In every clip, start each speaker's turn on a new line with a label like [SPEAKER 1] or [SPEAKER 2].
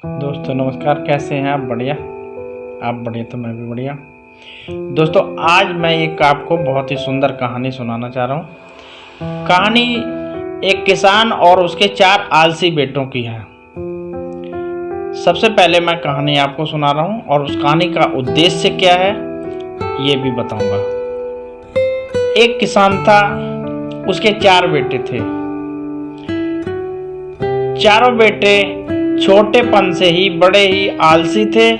[SPEAKER 1] दोस्तों नमस्कार, कैसे हैं आप? बढ़िया? आप बढ़िया तो मैं भी बढ़िया। दोस्तों आज मैं एक आपको बहुत ही सुंदर कहानी सुनाना चाह रहा हूँ। कहानी एक किसान और उसके 4 आलसी बेटों की है। सबसे पहले मैं कहानी आपको सुना रहा हूँ और उस कहानी का उद्देश्य क्या है ये भी बताऊंगा। एक किसान था, उसके 4 बेटे थे। चारों बेटे छोटेपन से ही बड़े ही आलसी थे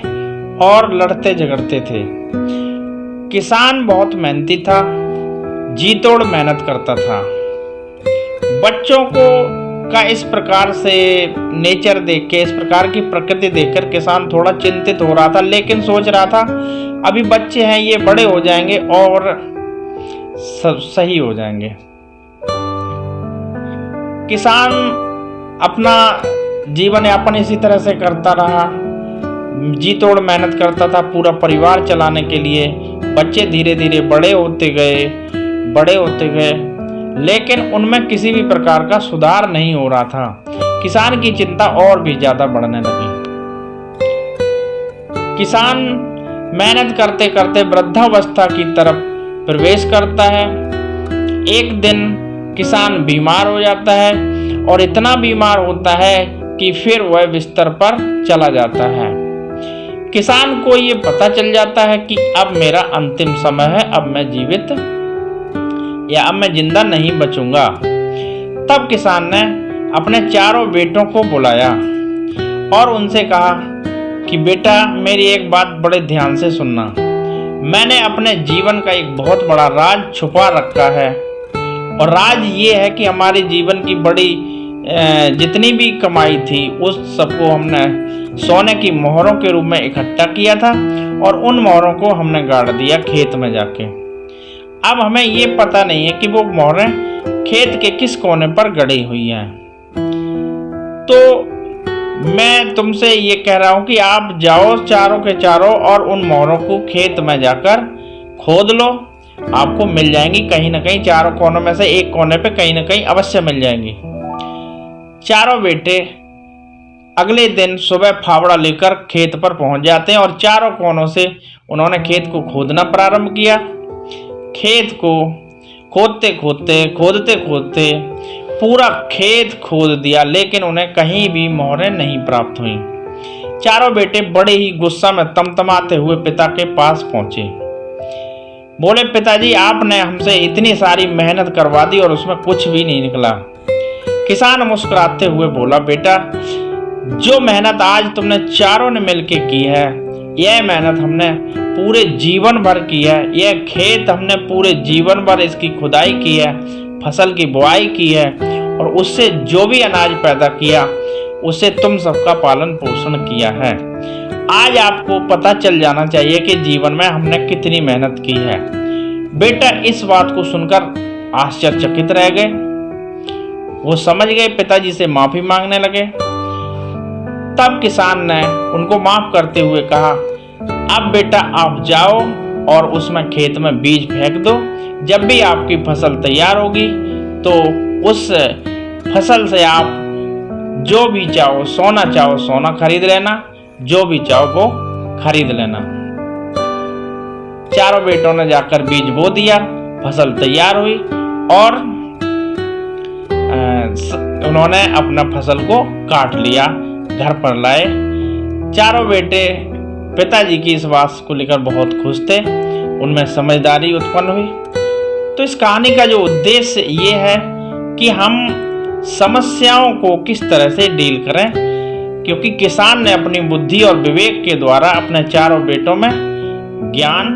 [SPEAKER 1] और लड़ते झगड़ते थे। किसान बहुत मेहनती था, जी तोड़ मेहनत करता था। बच्चों को का इस प्रकार से नेचर देख के, इस प्रकार की प्रकृति देखकर किसान थोड़ा चिंतित हो रहा था, लेकिन सोच रहा था अभी बच्चे हैं, ये बड़े हो जाएंगे और सब सही हो जाएंगे। किसान अपना जीवन यापन इसी तरह से करता रहा, जी तोड़ मेहनत करता था पूरा परिवार चलाने के लिए। बच्चे धीरे धीरे बड़े होते गए, लेकिन उनमें किसी भी प्रकार का सुधार नहीं हो रहा था। किसान की चिंता और भी ज्यादा बढ़ने लगी। किसान मेहनत करते करते वृद्धावस्था की तरफ प्रवेश करता है। एक दिन किसान बीमार हो जाता है और इतना बीमार होता है कि फिर वह बिस्तर पर चला जाता है। किसान को ये पता चल जाता है कि अब मेरा अंतिम समय है, अब मैं जीवित या अब मैं जिंदा नहीं बचूंगा। तब किसान ने अपने चारों बेटों को बुलाया और उनसे कहा कि बेटा मेरी एक बात बड़े ध्यान से सुनना। मैंने अपने जीवन का एक बहुत बड़ा राज छुपा रखा है और राज ये है कि हमारे जीवन की बड़ी जितनी भी कमाई थी उस सबको हमने सोने की मोहरों के रूप में इकट्ठा किया था और उन मोहरों को हमने गाड़ दिया खेत में जाके। अब हमें ये पता नहीं है कि वो मोहरें खेत के किस कोने पर गड़ी हुई हैं। तो मैं तुमसे ये कह रहा हूँ कि आप जाओ चारों के चारों और उन मोहरों को खेत में जाकर खोद लो, आपको मिल जाएंगी कहीं ना कहीं। चारों कोनों में से एक कोने पे कहीं ना कहीं अवश्य मिल जाएंगी। चारों बेटे अगले दिन सुबह फावड़ा लेकर खेत पर पहुंच जाते हैं और चारों कोनों से उन्होंने खेत को खोदना प्रारंभ किया। खेत को खोदते खोदते पूरा खेत खोद दिया, लेकिन उन्हें कहीं भी मोहरें नहीं प्राप्त हुई। चारों बेटे बड़े ही गुस्सा में तमतमाते हुए पिता के पास पहुंचे। बोले, पिताजी आपने हमसे इतनी सारी मेहनत करवा दी और उसमें कुछ भी नहीं निकला। किसान मुस्कुराते हुए बोला, बेटा जो मेहनत आज तुमने चारों ने मिलके की है, यह मेहनत हमने पूरे जीवन भर की है। यह खेत हमने पूरे जीवन भर इसकी खुदाई की है, फसल की बुआई की है और उससे जो भी अनाज पैदा किया उससे तुम सबका पालन पोषण किया है। आज आपको पता चल जाना चाहिए कि जीवन में हमने कितनी मेहनत की है। बेटा इस बात को सुनकर आश्चर्यचकित रह गए। वो समझ गए, पिताजी से माफी मांगने लगे। तब किसान ने उनको माफ करते हुए कहा, अब बेटा आप जाओ और उसमें खेत में बीज फेंक दो। जब भी आपकी फसल तैयार होगी तो उस फसल से आप जो भी चाहो सोना खरीद लेना, जो भी चाहो वो खरीद लेना। चारों बेटों ने जाकर बीज बो दिया, फसल तैयार हुई और उन्होंने अपना फसल को काट लिया, घर पर लाए। चारों बेटे पिताजी की इस बात को लेकर बहुत खुश थे, उनमें समझदारी उत्पन्न हुई। तो इस कहानी का जो उद्देश्य ये है कि हम समस्याओं को किस तरह से डील करें, क्योंकि किसान ने अपनी बुद्धि और विवेक के द्वारा अपने चारों बेटों में ज्ञान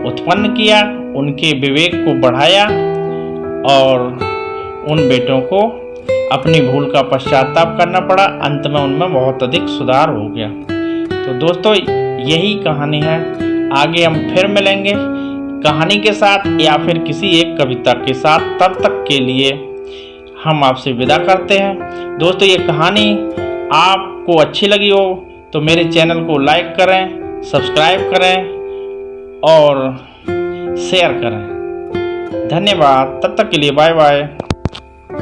[SPEAKER 1] उत्पन्न किया, उनके विवेक को बढ़ाया और उन बेटों को अपनी भूल का पश्चाताप करना पड़ा। अंत में उनमें बहुत अधिक सुधार हो गया। तो दोस्तों यही कहानी है। आगे हम फिर मिलेंगे कहानी के साथ या फिर किसी एक कविता के साथ। तब तक के लिए हम आपसे विदा करते हैं। दोस्तों ये कहानी आपको अच्छी लगी हो तो मेरे चैनल को लाइक करें, सब्सक्राइब करें और शेयर करें। धन्यवाद। तब तक के लिए बाय बाय।